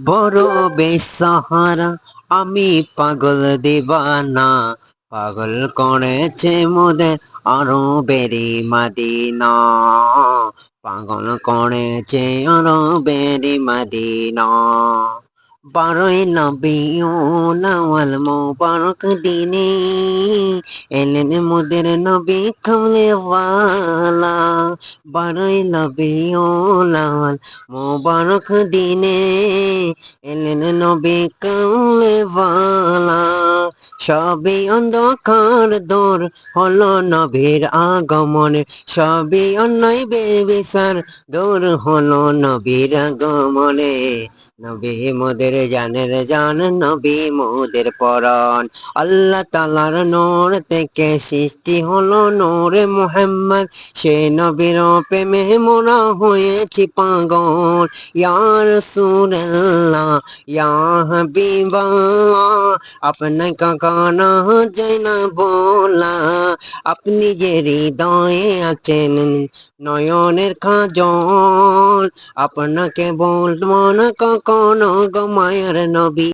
বড় বেসাহারা আমি পাগল দিবানা, পাগল করেছে মোদের আরো বেরি মাদিনা, পাগল করেছে আরো বেরি মাদিনা। বারোই রবিউল আউয়াল মোবারক দিনে এলেন মোদের নবী কামলে ওয়ালা। বারোই রবিউল আউয়াল মোবারক দিনে এলেন নবী কামলে ওয়ালা। সবই অন্ধকার দূর হলো নবীর আগমনে, সবই অন্যায় বেবিচার দূর হলো নবীর আগমনে। নবী মোদের জানের জান, নবী মোদের পরাণ। আল্লাহ তাআলার নূর থেকে সৃষ্টি হলো নূরে মুহাম্মদ, সে নবীর প্রেমে মোরা হয়েছি পাগল। ইয়া রাসূলুল্লাহ ইয়া হাবিবাল্লাহ, আপনাকে কানা যায় না বলা, আপনি যে হৃদয়ে আছেন নয়নের কাজল, আপনাকে বলবো না কখনো গো মায়ের নবী।